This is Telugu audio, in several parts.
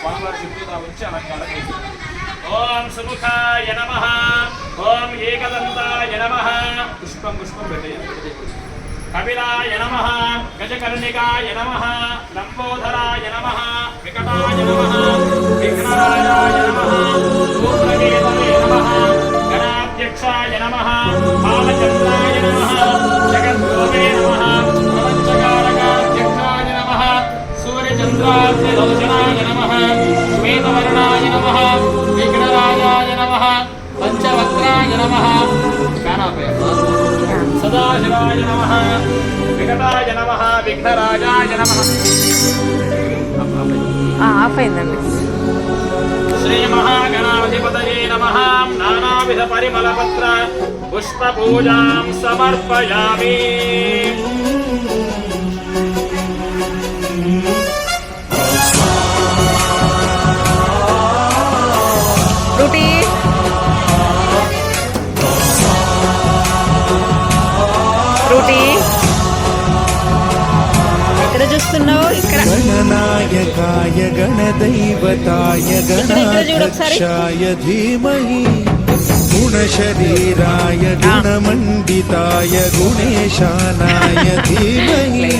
స్వామివారి చుట్టూతా వచ్చి అలంకారం చేశారు. ఓం సుముఖాయ నమః, ఓం ఏకదంతాయ నమః. పుష్పం పెట్టేయాలి. కపిలాయ నమః, గజకర్ణికాయ నమః, లంబోదరాయ నమః, వికటాయ నమః, విఘ్నరాజాయ నమః, భూతకేతవే నమః, గణాధ్యక్షాయ నమః, బాలచంద్రాయ నమః, జగద్గురవే నమః, ప్రపంచకారకాధ్యక్షాయ నమః, సూర్యచంద్రాద్యలోచనాయ నమః, శ్వేతవర్ణాయ నమః, విఘ్నరాజాయ నమః, పంచవక్త్రాయ నమః, సదాశివాయ నమః, వికటాయ నమః, విఘ్నరాజాయ నమః. ఆఫ్ అయిందండి. శ్రీ మహాగణాధిపతయే నమః. నానావిధ పరిమళపత్ర పుష్ప పూజాం సమర్పయామి. ఫ్రూటీ ఫ్రూటీ ఎక్కడ చూస్తున్నావు? ఇక్కడ గణనాయకాయ గణదైవతాయ గణాధ్యక్షాయ ధీమహి గుణశరీరాయ గుణమండితాయ గుణేశానాయ ధీమహి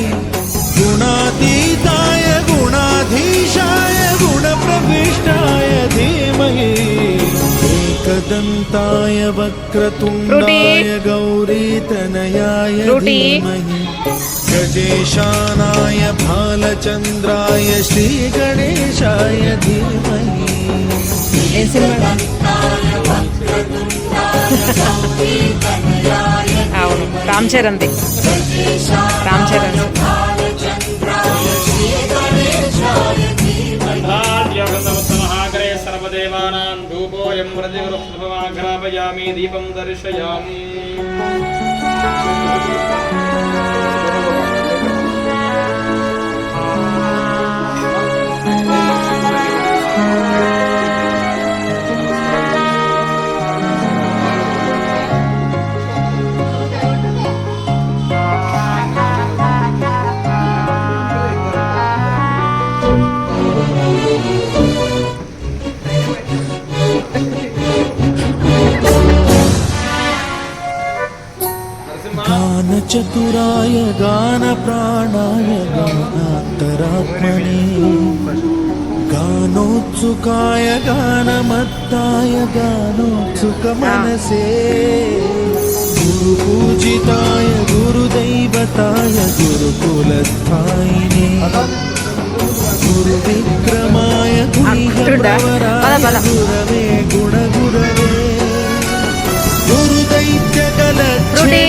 గుణాతీతాయ గుణాధీశాయ గుణప్రవిష్టాయ ధీమహి ఏకదంతాయ వక్రతుండాయ గౌరీతనయాయ ధీమహి గజేశానాయ బాలచంద్రాయ శ్రీగణేశాయ ధీమహి. ఏం సినిమా? అవును, రామ్ చరణ్. సర్వదేవానాం ధూపోయం ప్రతిగృహ్ణమాఘ్రాపయామి దీపం దర్శయామి. చతురాయ గాన ప్రాణాయ గానాంతరాత్మనే గానోత్సుకాయ గానమత్తాయ గానోత్సుక మనసే గురు పూజితాయ గురుదైవతాయ గురుకులస్థాయినే గురు విక్రమాయ గుణవరాయ గురవే గుణగురవే గురుదైత్య కలక్షేత్రే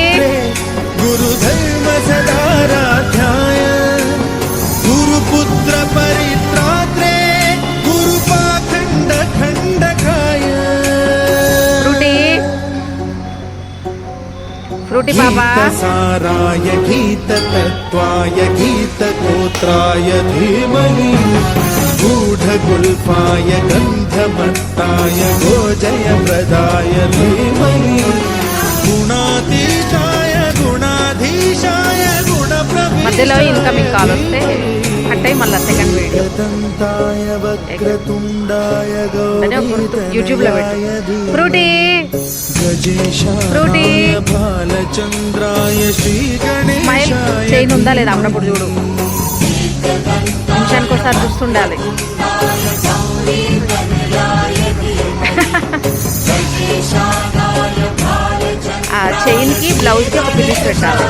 గురుధర్మ సదారాధ్యాయ గురుపుత్ర పరిత్రాత్రే గురుపాఖండ ఖండకాయ. ఫ్రూటీ బాబా సారాయ గీతతత్వాయ గీతగోత్రాయ ధీమహి గూఢగుల్పాయ గంధమత్తాయ గోజయప్రదాయ ధీమహి గుణాతీతాయ గుణాధీశాయ గుణప్రవిష్టాయ. మధ్యలో ఇన్కమింగ్ కాల్ వస్తే కట్టాయి. మళ్ళీ సెకండ్ వీడియో వక్రతుండాయ యూట్యూబ్ లో పెట్టు. ఫ్రూటీ ఫ్రూటీ బాలచంద్రాయ స్మైల్ చైన్ ఉందా లేదా అప్పుడప్పుడు చూడు. నిమిషానికి ఒకసారి చూస్తుండాలి. ఆ చైన్ కి బ్లౌజ్ కి ఒక పిలిచి పెట్టాలి.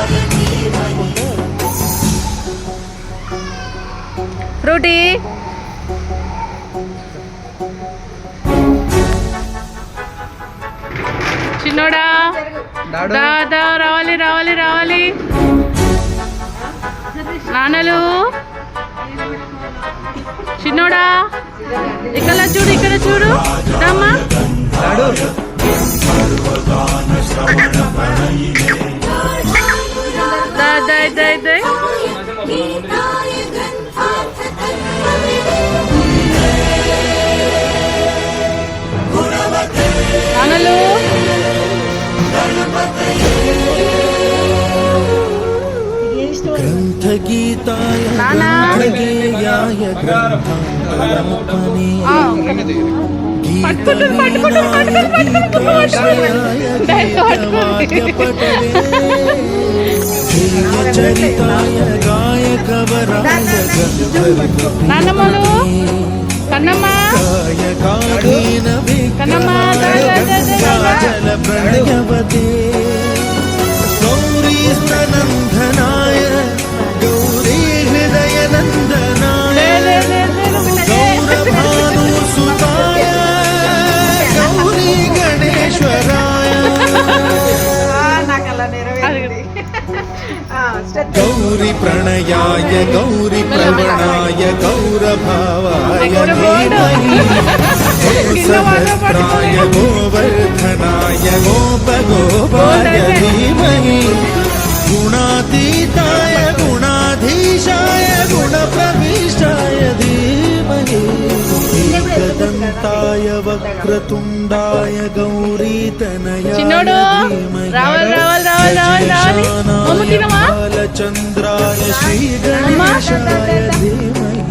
ఫ్రూటీ చిన్నోడా దాదా రావాలి రావాలి రావాలి. నాన్నలు చిన్నోడా ఇక్కడ చూడు ఇక్కడ చూడు రామ్మా. నాన్నలు గ్రంథ गीताय नाना। ग्रन्थगेयाय ग्रन्थात्मने పట్టుకుంటారు. गीताश्रयाय गीतवाद्यपटवे चरिताय गायकवराय నాన్నమ్మలు కన్నమ్మ गायकाधीन కన్నమ్మ जल प्रणयवते गौरी स्तनन्दनाय गौरी हृदय नन्दनाय गौरभानुसुताय गौरी गणेश्वराय गौरी प्रणयाय गौरी प्रवणाय गौरभावाय धीमहि सहस्राय गोवर्धनाय गोपगोपाय धीमहि गुणातीताय गुणाधीशाय गुणप्रविष्टाय धीमहि एकदन्ताय वक्रतुण्डाय गौरीतनयाय చిన్నోడు రావాలి మమ్మ తినవా बालचन्द्राय श्रीगणेशाय धीमहि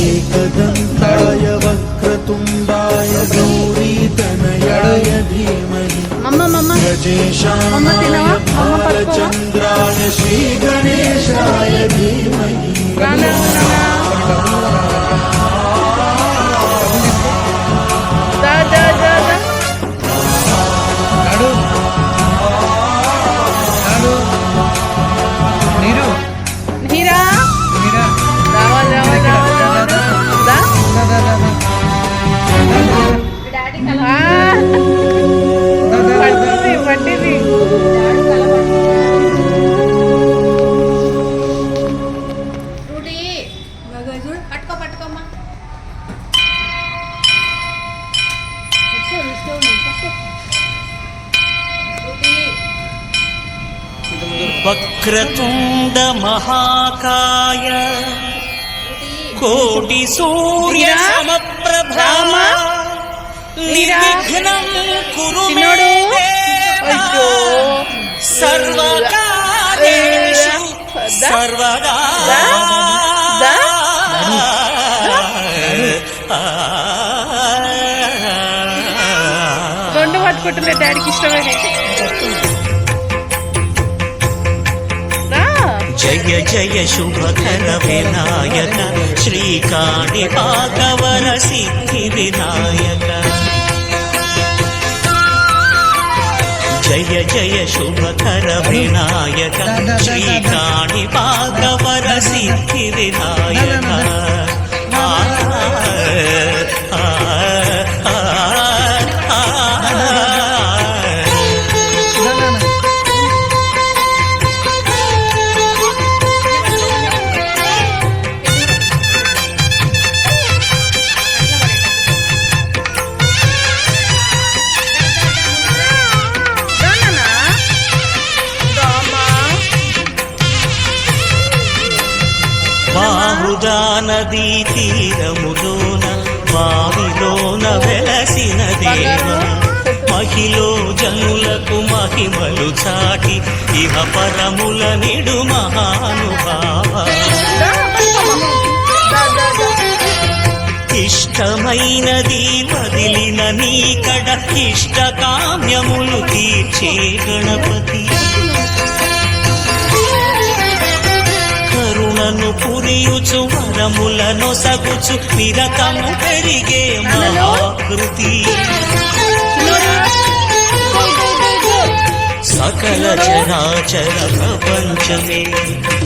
एकदन्ताय वक्रतुण्डाय गौरीतनयाय धीमहि మమ్మ गजेशानाय बालचन्द्राय श्रीगणेशाय धीमहि హీరా రావాలి పట్టింది పట్టుకోమ్మా वक्रतुण्ड महाकाय कोटि सूर्य समप्रभा निर्विघ्नं कुरु मे देव सर्वकार्येषु सर्वदा రెండు పట్టుకుంటున్నా డాడీకి ఇష్టమైన जय जय शुभकर विनायक श्रीकाणिपाकवर सिद्धि विनायक जय जय शुभकर विनायक श्रीकाणिपाकवर सिद्धि विनायक బాహుదా నదీ తీరములోన వావిలోన వెలసిన దేవ మహిలో జనులకు మహిమలు చాటి ఇహ పరముల నిడు మహానుభావ ఇష్టమైనది వదిలిన నీకడ ఇష్ట కామ్యములు తీర్చే గణపతి కరుణను పురియుచు వరములను సగుచు నిరతము పెరిగే మహాకృతి సకల చరాచర ప్రపంచమే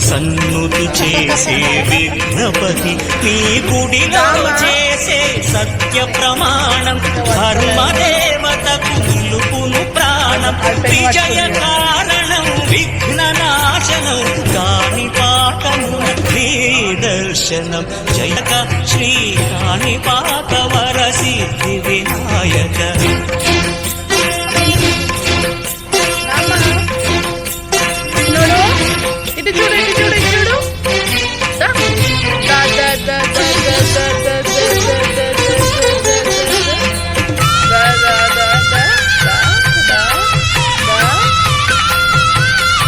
సన్నుతి చేసే విఘ్నపతి నీ గుడిలో చేసే సత్య ప్రమాణం ధర్మదేవతకు నిలుపును ప్రాణం విజయ కారణం విఘ్న నాశనం కాణిపాకమున నీ దర్శనం జయక శ్రీ కాణిపాకవర సిద్ధి వినాయక ఇటు చూడు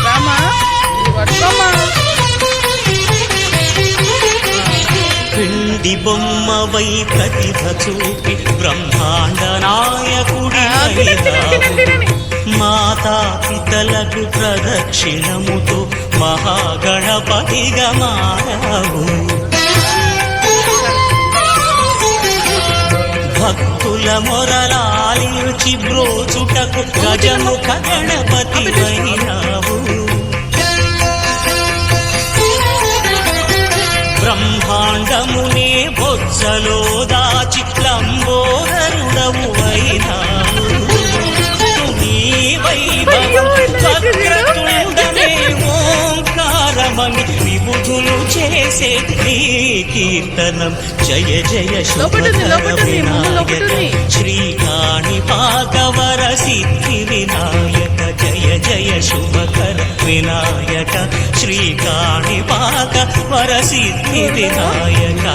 రామా పట్టుకోమా వై ప్రతిభ చూపి బ్రహ్మాండ నాయకుడి మాతా పితలకు ప్రదక్షిణముతో మహాగణపతిగా మారావు భక్తుల మొరలాలించి బ్రోచుటకు గజముఖ గణపతి అయినావు బ్రహ్మాండమునే బొజ్జలో దాచి లంబోదరుడవు అయినావు నీ వైభవం వక్రతుండమే ఓంకారమని విబుధులు చేసే నీ కీర్తనం జయ జయ శుభకర వినాయక శ్రీకాణి పాకవర సిద్ధి వినాయక జయ జయ శుభకర వినాయక శ్రీకాణి పాక వర సిద్ధి వినాయక